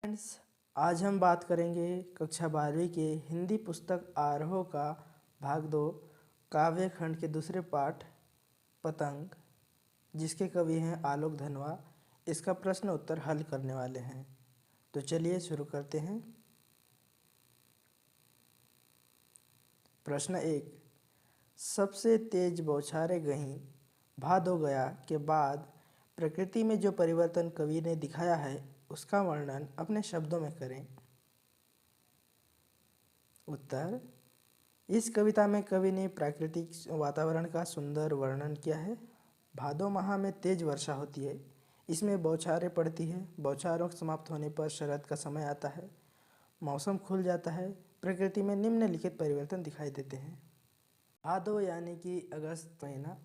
Friends, आज हम बात करेंगे कक्षा 12वीं के हिंदी पुस्तक आरोह का भाग 2 काव्य खंड के दूसरे पाठ पतंग, जिसके कवि हैं आलोक धनवा। इसका प्रश्न उत्तर हल करने वाले हैं। तो चलिए शुरू करते हैं। प्रश्न 1। सबसे तेज बौछारें गईं भादो गया के बाद प्रकृति में जो परिवर्तन कवि ने दिखाया है उसका वर्णन अपने शब्दों में करें। उत्तर। इस कविता में कवि ने प्राकृतिक वातावरण का सुंदर वर्णन किया है। भादो माह में तेज वर्षा होती है, इसमें बौछारें पड़ती है। बौछारों के समाप्त होने पर शरद का समय आता है, मौसम खुल जाता है, प्रकृति में निम्नलिखित परिवर्तन दिखाई देते हैं। भादो यानी कि अगस्त महीना,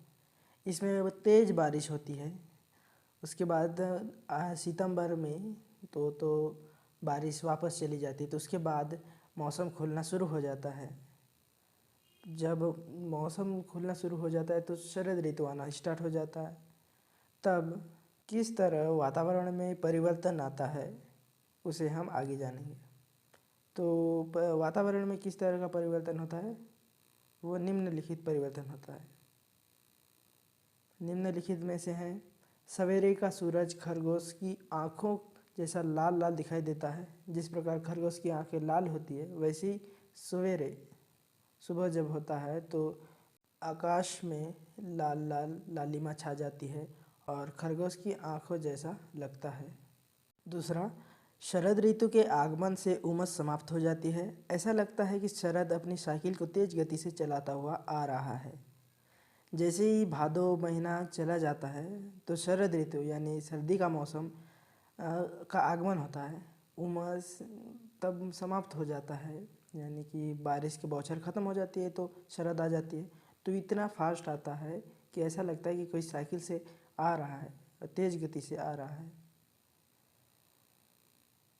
इसमें तेज बारिश होती है। उसके बाद सितंबर में तो बारिश वापस चली जाती है। तो उसके बाद मौसम खुलना शुरू हो जाता है। जब मौसम खुलना शुरू हो जाता है तो शरद ऋतु आना स्टार्ट हो जाता है। तब किस तरह वातावरण में परिवर्तन आता है उसे हम आगे जानेंगे। तो वातावरण में किस तरह का परिवर्तन होता है, वो निम्नलिखित परिवर्तन होता है। निम्नलिखित में से हैं, सवेरे का सूरज खरगोश की आँखों जैसा लाल लाल दिखाई देता है। जिस प्रकार खरगोश की आँखें लाल होती है, वैसी सवेरे सुबह जब होता है तो आकाश में लाल लाल लालिमा छा जाती है और खरगोश की आँखों जैसा लगता है। दूसरा, शरद ऋतु के आगमन से उमस समाप्त हो जाती है। ऐसा लगता है कि शरद अपनी साइकिल को तेज गति से चलाता हुआ आ रहा है। जैसे ही भादो महीना चला जाता है तो शरद ऋतु यानी सर्दी का मौसम का आगमन होता है। उमस तब समाप्त हो जाता है, यानी कि बारिश की बौछार ख़त्म हो जाती है तो शरद आ जाती है। तो इतना फास्ट आता है कि ऐसा लगता है कि कोई साइकिल से आ रहा है, तेज़ गति से आ रहा है।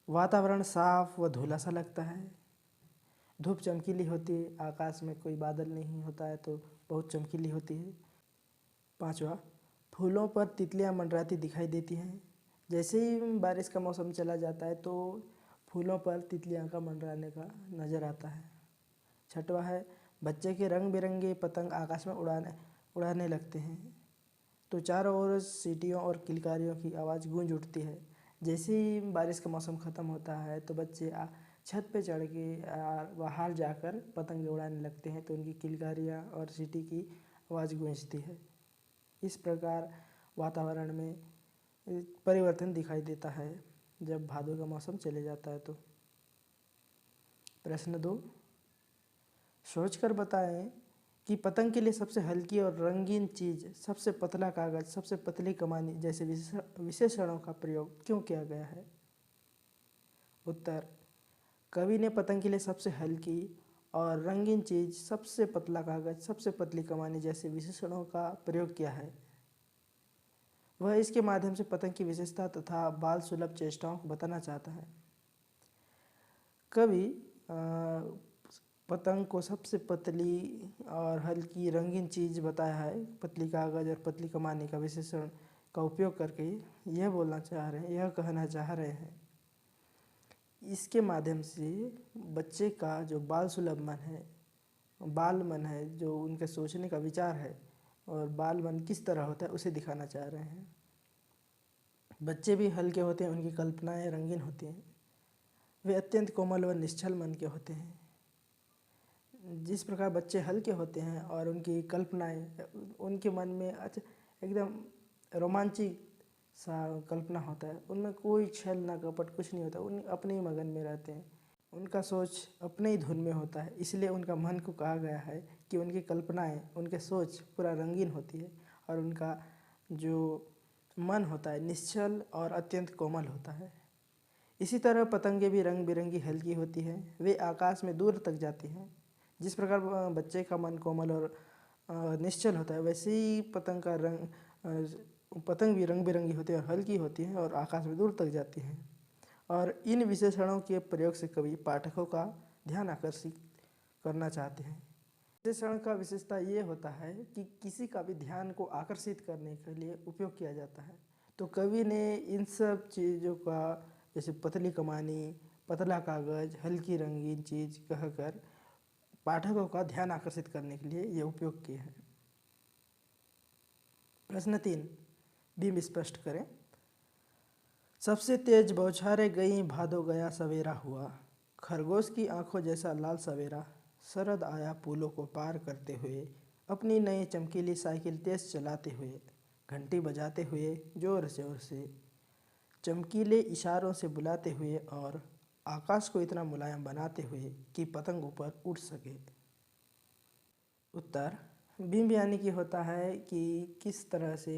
वातावरण साफ व धुला सा लगता है। धूप चमकीली होती है, आकाश में कोई बादल नहीं होता है तो बहुत चमकीली होती है। पांचवा, फूलों पर तितलियां मंडराती दिखाई देती हैं। जैसे ही बारिश का मौसम चला जाता है तो फूलों पर तितलियां का मंडराने का नज़र आता है। छठवा है, बच्चे के रंग बिरंगे पतंग आकाश में उड़ाने लगते हैं। तो चारों ओर सीटियों और किलकारियों की आवाज़ गूंज उठती है। जैसे ही बारिश का मौसम ख़त्म होता है तो बच्चे छत पे चढ़ के बाहर जाकर पतंग उड़ाने लगते हैं, तो उनकी किलकारियाँ और सीटी की आवाज़ गूंजती है। इस प्रकार वातावरण में परिवर्तन दिखाई देता है जब भादों का मौसम चले जाता है तो। प्रश्न 2, सोचकर बताएं कि पतंग के लिए सबसे हल्की और रंगीन चीज़, सबसे पतला कागज़, सबसे पतली कमानी जैसे विशेषणों का प्रयोग क्यों किया गया है। उत्तर, कवि ने पतंग के लिए सबसे हल्की और रंगीन चीज़, सबसे पतला कागज़, सबसे पतली कमानी जैसे विशेषणों का प्रयोग किया है। वह इसके माध्यम से पतंग की विशेषता तथा बाल सुलभ चेष्टाओं को बताना चाहता है। कवि पतंग को सबसे पतली और हल्की रंगीन चीज़ बताया है, पतली कागज़ और पतली कमानी का विशेषण का उपयोग करके यह बोलना चाह रहे हैं, यह कहना चाह रहे हैं। इसके माध्यम से बच्चे का जो बाल सुलभ मन है, बाल मन है, जो उनके सोचने का विचार है और बाल मन किस तरह होता है उसे दिखाना चाह रहे हैं। बच्चे भी हल्के होते हैं, उनकी कल्पनाएं रंगीन होती हैं। वे अत्यंत कोमल व निश्चल मन के होते हैं। जिस प्रकार बच्चे हल्के होते हैं और उनकी कल्पनाएं, उनके मन में एकदम रोमांचिक सा कल्पना होता है, उनमें कोई छल ना कपट कुछ नहीं होता, उन अपने ही मगन में रहते हैं। उनका सोच अपने ही धुन में होता है, इसलिए उनका मन को कहा गया है कि उनकी कल्पनाएं, उनके सोच पूरा रंगीन होती है और उनका जो मन होता है निश्चल और अत्यंत कोमल होता है। इसी तरह पतंगे भी रंग बिरंगी हल्की होती हैं, वे आकाश में दूर तक जाती हैं। जिस प्रकार बच्चे का मन कोमल और निश्चल होता है, वैसे ही पतंग भी रंग बिरंगी होती है और हल्की होती है और आकाश में दूर तक जाती हैं। और इन विशेषणों के प्रयोग से कवि पाठकों का ध्यान आकर्षित करना चाहते हैं। विशेषण का विशेषता ये होता है कि किसी का भी ध्यान को आकर्षित करने के लिए उपयोग किया जाता है। तो कवि ने इन सब चीज़ों का जैसे पतली कमानी, पतला कागज, हल्की रंगीन चीज कहकर पाठकों का ध्यान आकर्षित करने के लिए ये उपयोग किए हैं। प्रश्न 3, बिंब स्पष्ट करें। सबसे तेज बौछारें गईं, भादो गया सवेरा हुआ। खरगोश की आंखों जैसा लाल सवेरा, शरद आया पुलों को पार करते हुए। अपनी नई चमकीली साइकिल तेज चलाते हुए, घंटी बजाते हुए जोर जोर से, चमकीले इशारों से बुलाते हुए और आकाश को इतना मुलायम बनाते हुए कि पतंग ऊपर उड़ सके। उत्तर, बिंब यानी कि होता है कि किस तरह से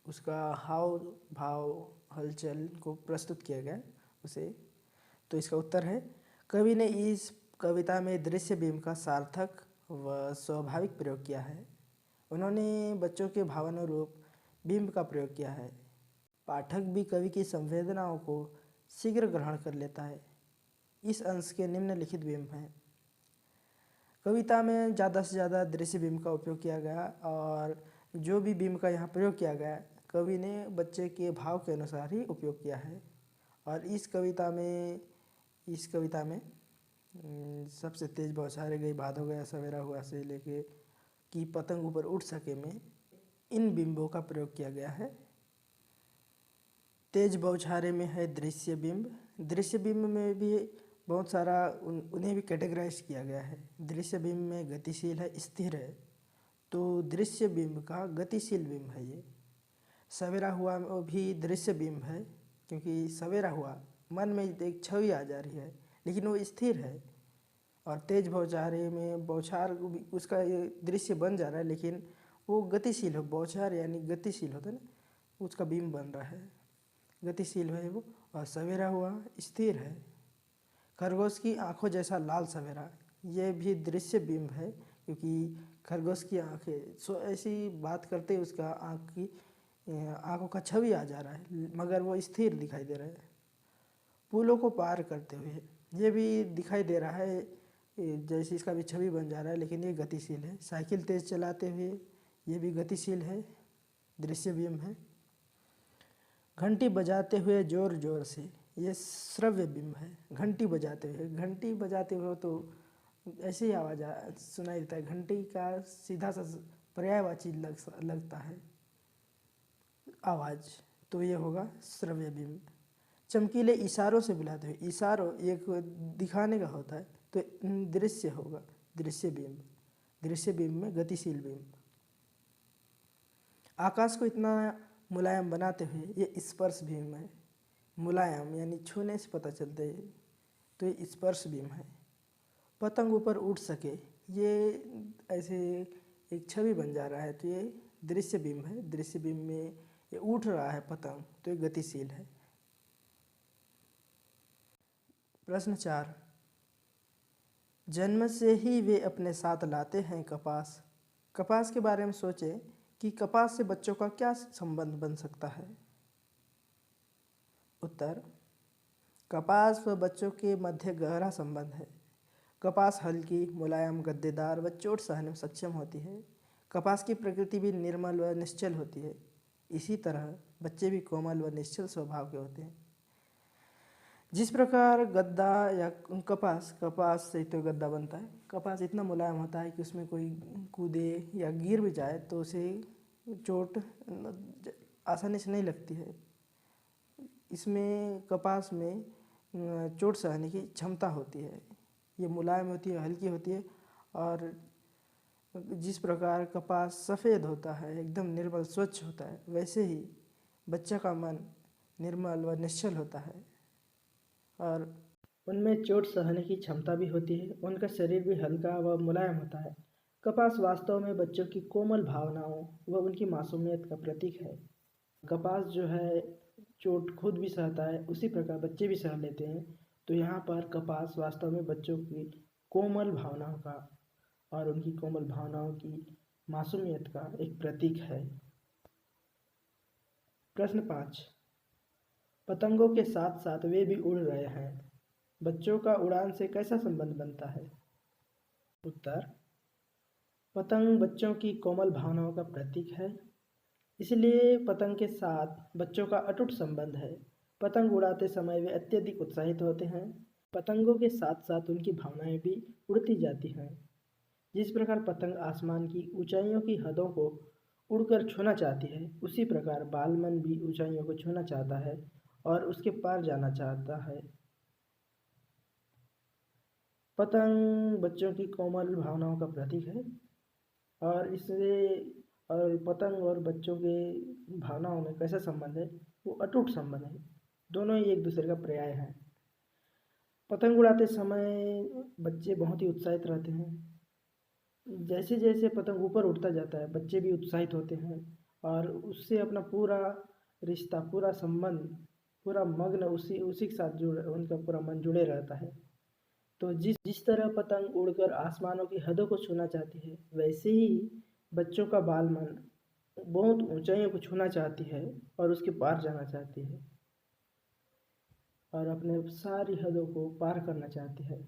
उसका हाव भाव हलचल को प्रस्तुत किया गया उसे। तो इसका उत्तर है, कवि ने इस कविता में दृश्य बिंब का सार्थक व स्वाभाविक प्रयोग किया है। उन्होंने बच्चों के भावानुरूप बिंब का प्रयोग किया है। पाठक भी कवि की संवेदनाओं को शीघ्र ग्रहण कर लेता है। इस अंश के निम्नलिखित बिंब हैं। कविता में ज़्यादा से ज़्यादा दृश्य बिंब का उपयोग किया गया और जो भी बिंब का यहाँ प्रयोग किया गया कवि ने बच्चे के भाव के अनुसार ही उपयोग किया है। और इस कविता में सबसे तेज बौछारें गई, भादो गया सवेरा हुआ से लेके कि पतंग ऊपर उड़ सके में इन बिंबों का प्रयोग किया गया है। तेज बौछारें में है दृश्य बिंब। दृश्य बिंब में भी बहुत सारा उन्हें भी कैटेगराइज किया गया है। दृश्य बिंब में गतिशील है, स्थिर है, तो दृश्य बिंब का गतिशील बिंब है ये। सवेरा हुआ भी दृश्य बिंब है, क्योंकि सवेरा हुआ मन में एक छवि आ जा रही है लेकिन वो स्थिर है। और तेज बौछारें में बौछार उसका ये दृश्य बन जा रहा है लेकिन वो गतिशील है। बौछार यानी गतिशील होता है ना, उसका बिंब बन रहा है, गतिशील है वो। और सवेरा हुआ स्थिर है। खरगोश की आंखों जैसा लाल सवेरा, ये भी दृश्य बिंब है, क्योंकि खरगोश की आंखें ऐसी बात करते उसका आंखों का छवि आ जा रहा है मगर वो स्थिर दिखाई दे रहा है। पुलों को पार करते हुए, ये भी दिखाई दे रहा है जैसे इसका भी छवि बन जा रहा है लेकिन ये गतिशील है। साइकिल तेज चलाते हुए, ये भी गतिशील है, दृश्य बिंब है। घंटी बजाते हुए जोर जोर से, ये श्रव्य बिंब है। घंटी बजाते हुए तो ऐसे ही आवाज़ सुनाई देता है। घंटी का सीधा सा पर्यायवाची लगता है आवाज़, तो ये होगा श्रव्य बिंब। चमकीले इशारों से बुलाते हुए, इशारों एक दिखाने का होता है तो दृश्य होगा, दृश्य बिंब। दृश्य बिंब में गतिशील बिंब। आकाश को इतना मुलायम बनाते हुए, ये स्पर्श बिंब है। मुलायम यानी छूने से पता चलता है, तो ये स्पर्श बिंब है। पतंग ऊपर उड़ सके, ये ऐसे एक छवि बन जा रहा है तो ये दृश्य बिंब है। दृश्य बिंब में ये उठ रहा है पतंग, तो ये गतिशील है। प्रश्न 4, जन्म से ही वे अपने साथ लाते हैं कपास। कपास के बारे में सोचें कि कपास से बच्चों का क्या संबंध बन सकता है। उत्तर, कपास व बच्चों के मध्य गहरा संबंध है। कपास हल्की, मुलायम, गद्देदार व चोट सहने में सक्षम होती है। कपास की प्रकृति भी निर्मल व निश्चल होती है। इसी तरह बच्चे भी कोमल व निश्चल स्वभाव के होते हैं। जिस प्रकार गद्दा या कपास से तो गद्दा बनता है। कपास इतना मुलायम होता है कि उसमें कोई कूदे या गिर भी जाए तो उसे चोट आसानी से नहीं लगती है। इसमें कपास में चोट सहने की क्षमता होती है। ये मुलायम होती है, हल्की होती है। और जिस प्रकार कपास सफ़ेद होता है, एकदम निर्मल स्वच्छ होता है, वैसे ही बच्चा का मन निर्मल व निश्चल होता है और उनमें चोट सहने की क्षमता भी होती है। उनका शरीर भी हल्का व मुलायम होता है। कपास वास्तव में बच्चों की कोमल भावनाओं व उनकी मासूमियत का प्रतीक है। कपास जो है चोट खुद भी सहता है, उसी प्रकार बच्चे भी सह लेते हैं। तो यहाँ पर कपास वास्तव में बच्चों की कोमल भावनाओं का और उनकी कोमल भावनाओं की मासूमियत का एक प्रतीक है। प्रश्न 5, पतंगों के साथ साथ वे भी उड़ रहे हैं। बच्चों का उड़ान से कैसा संबंध बनता है। उत्तर, पतंग बच्चों की कोमल भावनाओं का प्रतीक है, इसलिए पतंग के साथ बच्चों का अटूट संबंध है। पतंग उड़ाते समय वे अत्यधिक उत्साहित होते हैं। पतंगों के साथ साथ उनकी भावनाएं भी उड़ती जाती हैं। जिस प्रकार पतंग आसमान की ऊंचाइयों की हदों को उड़कर छूना चाहती है, उसी प्रकार बालमन भी ऊंचाइयों को छूना चाहता है और उसके पार जाना चाहता है। पतंग बच्चों की कोमल भावनाओं का प्रतीक है और पतंग और बच्चों के भावनाओं में कैसा संबंध है? वो अटूट संबंध है। दोनों ही एक दूसरे का पर्याय हैं। पतंग उड़ाते समय बच्चे बहुत ही उत्साहित रहते हैं। जैसे जैसे पतंग ऊपर उड़ता जाता है, बच्चे भी उत्साहित होते हैं और उससे अपना पूरा रिश्ता, पूरा संबंध, पूरा मग्न उसी के साथ उनका पूरा मन जुड़े रहता है। तो जिस तरह पतंग उड़कर आसमानों की हदों को छूना चाहती है, वैसे ही बच्चों का बाल मन बहुत ऊंचाइयों को छूना चाहती है और उसके पार जाना चाहती है और अपने सारी हदों को पार करना चाहती है।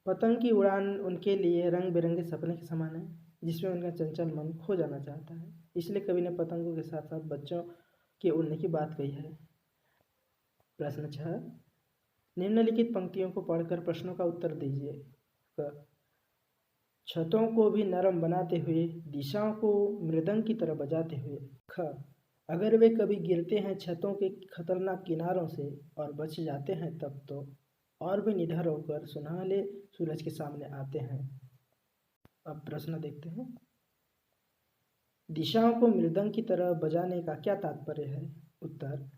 पतंग की उड़ान उनके लिए रंग बिरंगे सपने के समान है, जिसमें उनका चंचल मन खो जाना चाहता है। इसलिए कवि ने पतंगों के साथ साथ बच्चों के उड़ने की बात कही है। प्रश्न 6, निम्नलिखित पंक्तियों को पढ़कर प्रश्नों का उत्तर दीजिए। क, छतों को भी नरम बनाते हुए, दिशाओं को मृदंग की तरह बजाते हुए। ख, अगर वे कभी गिरते हैं छतों के खतरनाक किनारों से और बच जाते हैं तब तो और भी निडर होकर सुनहले सूरज के सामने आते हैं। अब प्रश्न देखते हैं। दिशाओं को मृदंग की तरह बजाने का क्या तात्पर्य है? उत्तर,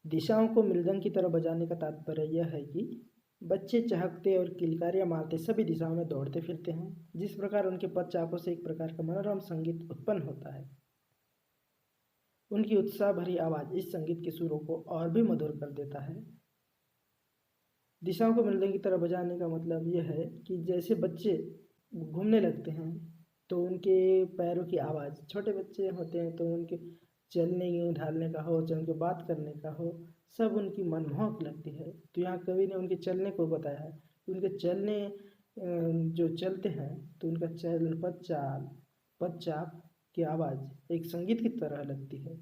दिशाओं को मृदंग की तरह बजाने का तात्पर्य यह है कि बच्चे चहकते और किलकारियाँ मारते सभी दिशाओं में दौड़ते फिरते हैं। जिस प्रकार उनके पदचापों से एक प्रकार का मनोरम संगीत उत्पन्न होता है, उनकी उत्साह भरी आवाज़ इस संगीत के सुरों को और भी मधुर कर देता है। दिशाओं को मृदंग की तरह बजाने का मतलब यह है कि जैसे बच्चे घूमने लगते हैं तो उनके पैरों की आवाज़, छोटे बच्चे होते हैं तो उनके चलने ढालने का हो, चाहे उनके बात करने का हो, सब उनकी मनमोहक लगती है। तो यहाँ कवि ने उनके चलने को बताया है कि उनके चलने जो चलते हैं तो उनका पदचाप की आवाज़ एक संगीत की तरह लगती है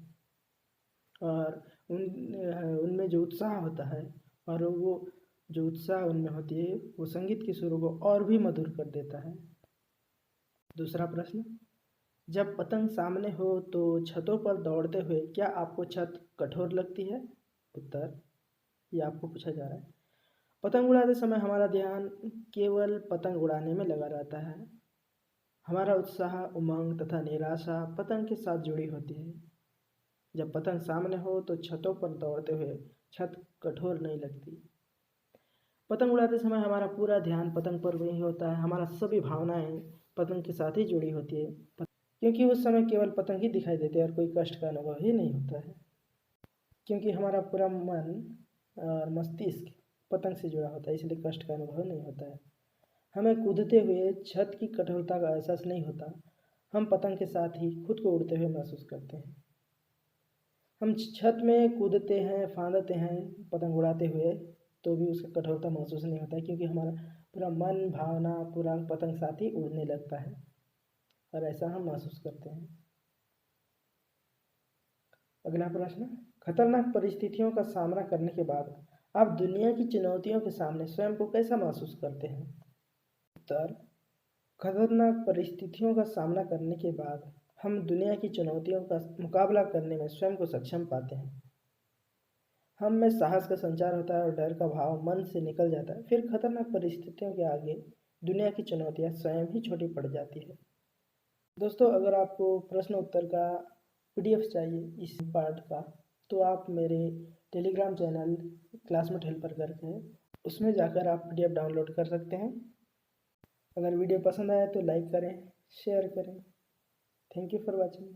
और उनमें जो उत्साह होता है और वो जो उत्साह उनमें होती है वो संगीत के सुरों को और भी मधुर कर देता है। दूसरा प्रश्न, जब पतंग सामने हो तो छतों पर दौड़ते हुए क्या आपको छत कठोर लगती है? उत्तर, ये आपको पूछा जा रहा है। पतंग उड़ाते समय हमारा ध्यान केवल पतंग उड़ाने में लगा रहता है। हमारा उत्साह, उमंग तथा निराशा पतंग के साथ जुड़ी होती है। जब पतंग सामने हो तो छतों पर दौड़ते हुए छत कठोर नहीं लगती। पतंग उड़ाते समय हमारा पूरा ध्यान पतंग पर नहीं होता है। हमारा सभी भावनाएं पतंग के साथ ही जुड़ी होती है, क्योंकि उस समय केवल पतंग ही दिखाई देते हैं और कोई कष्ट का अनुभव ही नहीं होता है, क्योंकि हमारा पूरा मन और मस्तिष्क पतंग से जुड़ा होता है, इसलिए कष्ट का अनुभव नहीं होता है। हमें कूदते हुए छत की कठोरता का एहसास नहीं होता। हम पतंग के साथ ही खुद को उड़ते हुए महसूस करते हैं। हम छत में कूदते हैं, फांदते हैं पतंग उड़ाते हुए, तो भी उसका कठोरता महसूस नहीं होता है, क्योंकि हमारा पूरा मन, भावना, पूरा पतंग साथ ही उड़ने लगता है और ऐसा हम महसूस करते हैं। अगला प्रश्न, खतरनाक परिस्थितियों का सामना करने के बाद आप दुनिया की चुनौतियों के सामने स्वयं को कैसा महसूस करते हैं? उत्तर, खतरनाक परिस्थितियों का सामना करने के बाद हम दुनिया की चुनौतियों का मुकाबला करने में स्वयं को सक्षम पाते हैं। हम में साहस का संचार होता है और डर का भाव मन से निकल जाता है। फिर खतरनाक परिस्थितियों के आगे दुनिया की चुनौतियां स्वयं ही छोटी पड़ जाती है। दोस्तों, अगर आपको प्रश्न उत्तर का PDF चाहिए इस पार्ट का, तो आप मेरे टेलीग्राम चैनल क्लासमेट हेल्पर करके है, उसमें जाकर आप PDF डाउनलोड कर सकते हैं। अगर वीडियो पसंद आया तो लाइक करें, शेयर करें। Thank you for watching.